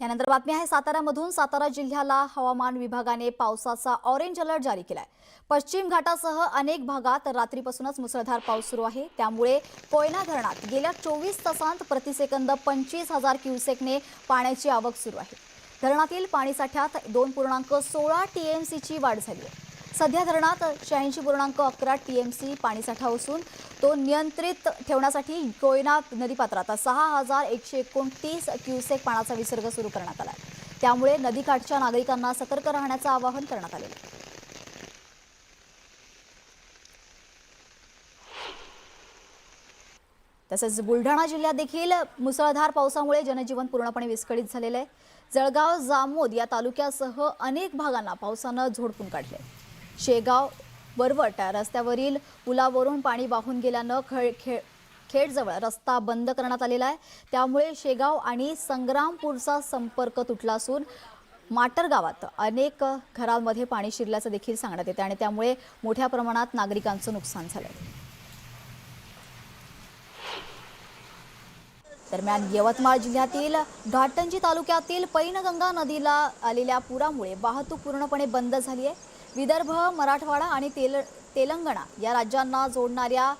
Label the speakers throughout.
Speaker 1: यानंतर बातमी आहे साताऱ्यामधून। सातारा जिल्ह्याला हवामान विभागाने पावसाचा ऑरेंज अलर्ट जारी केलाय। पश्चिम घाटासह अनेक भागात रात्रीपासूनच मुसळधार पाऊस सुरू आहे। त्यामुळे कोयना धरणात गेल्या 24 तासांत प्रतिसेकंद 25,000 क्युसेकने पाण्याची आवक सुरू आहे। धरणातील पाणीसाठ्यात 2.16 टीएमसीची वाढ झाली आहे। सध्या धरणात 86.11 टीएमसी पाणीसाठा असून तो नियंत्रित ठेवण्यासाठी कोयना नदीपात्रात 6,129 क्युसेक पाण्याचा विसर्ग सुरू करण्यात आला आहे। त्यामुळे नदीकाठच्या नागरिकांना सतर्क राहण्याचं आवाहन करण्यात आले आहे। तसेच बुलढाणा जिल्ह्यात देखील मुसळधार पावसामुळे जनजीवन पूर्णपणे विस्कळीत झालेले आहे। जळगाव जामोद या तालुक्यासह अनेक भागांना पावसानं झोडपून काढले। शेगाव वरवट रस्त्यावरील पुलावरून पाणी वाहून गेल्यानं खेडजवळ रस्ता बंद करण्यात आलेला आहे। त्यामुळे शेगाव आणि संग्रामपूरचा संपर्क तुटला असून माटर गावात अनेक घरांमध्ये पाणी शिरल्याचं देखील सांगण्यात येते आणि त्यामुळे मोठ्या प्रमाणात नागरिकांचं नुकसान झालंय। दरम्यान यवतमाळ जिल्ह्यातील घाटंजी तालुक्यातील पैनगंगा नदीला आलेल्या पुरामुळे वाहतूक पूर्णपणे बंद झाली आहे। विदर्भ, मराठवाडा आणि तेलंगणा या राज्यांना जोडणाऱ्या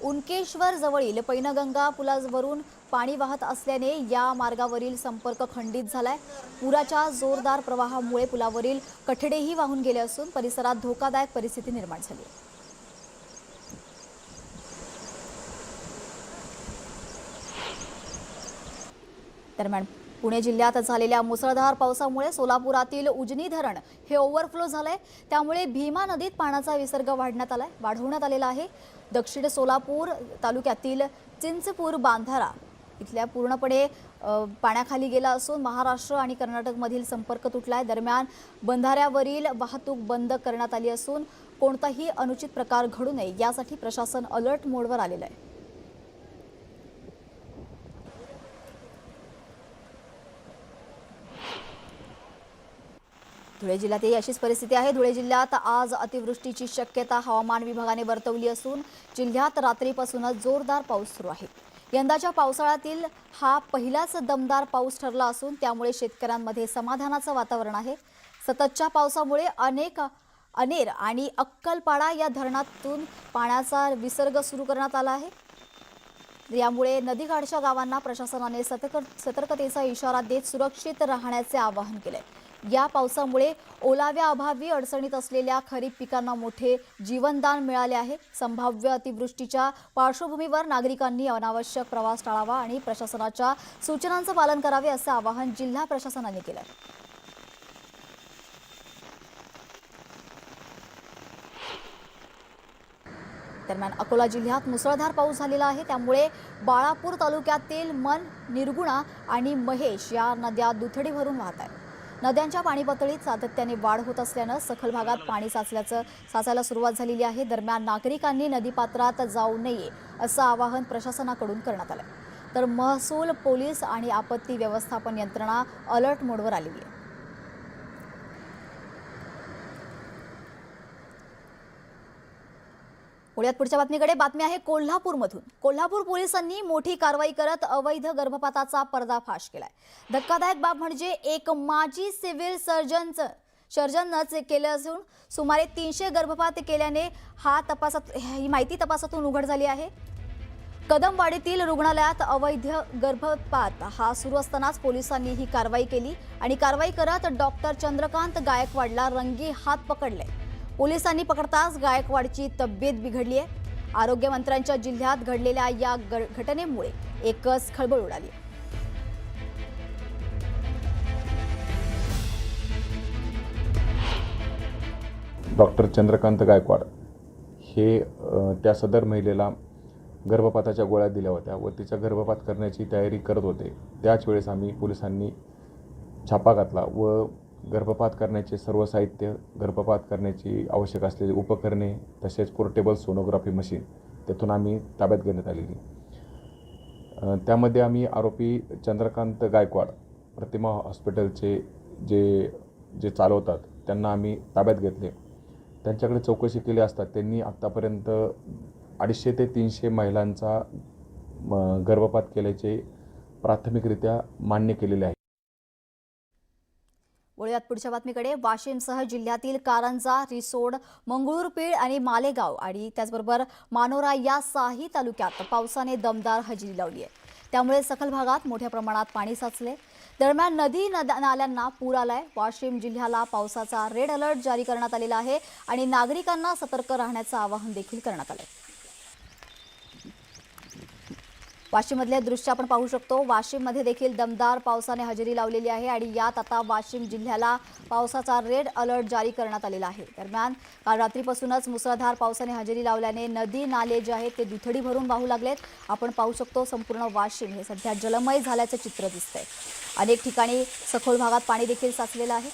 Speaker 1: उनकेश्वर जवळील पैनगंगा पुलावरून पाणी वाहत असल्याने या मार्गावरील संपर्क खंडित झालाय। पुराच्या जोरदार प्रवाहामुळे पुलावरील कठडेही वाहून गेले असून परिसरात धोकादायक परिस्थिती निर्माण झाली आहे। दरम्यान पुणे जिल्ह्यात झालेल्या मुसळधार पावसामुळे सोलापुरातील उजनी धरण हे ओव्हरफ्लो झालंय। त्यामुळे भीमा नदीत पाण्याचा विसर्ग वाढवण्यात आलेला आहे। दक्षिण सोलापूर तालुक्यातील चिंचपूर बांधारा इथल्या पूर्णपणे पाण्याखाली गेला असून महाराष्ट्र आणि कर्नाटकमधील संपर्क तुटलाय। दरम्यान बंधाऱ्यावरील वाहतूक बंद करण्यात आली असून कोणताही अनुचित प्रकार घडू नये यासाठी प्रशासन अलर्ट मोडवर आलेलं आहे। धुळे जिल्ह्यातही अशीच परिस्थिती आहे। धुळे जिल्ह्यात आज अतिवृष्टीची शक्यता हवामान विभागाने वर्तवली असून जिल्ह्यात रात्रीपासूनच जोरदार पाऊस सुरू आहे। यंदाच्या पावसाळ्यातील हा पहिलाच दमदार पाऊस ठरला असून त्यामुळे शेतकऱ्यांमध्ये समाधानाचं वातावरण आहे। सततच्या पावसामुळे अनेर आणि अक्कलपाडा या धरणातून पाण्याचा विसर्ग सुरू करण्यात आला आहे। यामुळे नदीकाठच्या गावांना प्रशासनाने सतर्कतेचा इशारा देत सुरक्षित राहण्याचे आवाहन केले। या पावसामुळे ओलाव्याअभावी अडचणीत असलेल्या खरीप पिकांना मोठे जीवनदान मिळाले आहे। संभाव्य अतिवृष्टीच्या पार्श्वभूमीवर नागरिकांनी अनावश्यक प्रवास टाळावा आणि प्रशासनाच्या सूचनांचं पालन करावे असं आवाहन जिल्हा प्रशासनाने केलं आहे। दरम्यान अकोला जिल्ह्यात मुसळधार पाऊस झालेला आहे। त्यामुळे बाळापूर तालुक्यातील मन, निर्गुणा आणि महेश या नद्या दुथडी भरून वाहत आहेत। नद्यांच्या पाणी पातळीत सातत्याने वाढ होत असल्यानं सखल भागात पाणी साचायला सुरुवात झालेली आहे। दरम्यान नागरिकांनी नदीपात्रात जाऊ नये असं आवाहन प्रशासनाकडून करण्यात आलं। तर महसूल, पोलीस आणि आपत्ती व्यवस्थापन यंत्रणा अलर्ट मोडवर आलेली आहे। पुढच्या बातमीकडे बातमी आहे कोल्हापूरमधून। कोल्हापूर पोलिसांनी मोठी कारवाई करत अवैध गर्भपाताचा पर्दाफाश केलाय। धक्कादायक बाब म्हणजे एक माजी सिव्हिल सर्जनच केले असून सुमारे 300 गर्भपात केल्याने ही माहिती तपासातून उघड झाली आहे। कदमवाडीतील रुग्णालयात अवैध गर्भपात हा सुरू असतानाच पोलिसांनी ही कारवाई केली आणि कारवाई करत डॉक्टर चंद्रकांत गायकवाडला रंगी हात पकडले। पोलिसांनी पकडताच गायकवाडची तब्येत बिघडली आहे। आरोग्यमंत्र्यांच्या जिल्ह्यात घडलेल्या या घटनेमुळे एकच खळबळ उडाली।
Speaker 2: डॉक्टर चंद्रकांत गायकवाड हे त्या सदर महिलेला गर्भपाताच्या गोळ्या दिल्या होत्या व तिचा गर्भपात करण्याची तयारी करत होते। त्याच वेळेस आम्ही पोलिसांनी छापा घातला व गर्भपात करण्याचे सर्व साहित्य, गर्भपात करण्याची आवश्यक असलेली उपकरणे तसेच पोर्टेबल सोनोग्राफी मशीन तेथून आम्ही ताब्यात घेण्यात आलेली। त्यामध्ये आम्ही आरोपी चंद्रकांत गायकवाड प्रतिमा हॉस्पिटलचे जे चालवतात त्यांना आम्ही ताब्यात घेतले। त्यांच्याकडे चौकशी केली असता त्यांनी आतापर्यंत 250 ते 300 महिलांचा गर्भपात केल्याचे प्राथमिकरित्या मान्य केलेले आहे।
Speaker 1: वळूयात पुढच्या बातमीकडे. वाशिमसह जिल्ह्यातील कारंजा, रिसोड, मंगळूरपीर आणि मालेगाव आणि त्याचबरोबर मानोरा या 6ही तालुक्यात पावसाने दमदार हजेरी लावली आहे. त्यामुळे सखल भागात मोठ्या प्रमाणात पाणी साचले. दरम्यान नदी नाल्यांना पूर आलाय. वाशिम जिल्ह्याला पावसाचा रेड अलर्ट जारी करण्यात आलेला आहे आणि नागरिकांना सतर्क राहण्याचं आवाहन देखील करण्यात आलंय. वाशिममधले दृश्य आपण पाहू शकतो. वाशिममध्ये देखील दमदार पावसाने हजेरी लावलेली आहे आणि यात आता वाशिम जिल्ह्याला पावसाचा रेड अलर्ट जारी करण्यात आलेला आहे. दरम्यान काल रात्रीपासूनच मुसळधार पावसाने हजेरी लावल्याने नदी नाले जे आहेत ते दुथडी भरून वाहू लागलेत. आपण पाहू शकतो संपूर्ण वाशिम हे सध्या जलमय झाल्याचं चित्र दिसतंय. अनेक ठिकाणी सखोल भागात पाणी देखील साचलेलं आहे.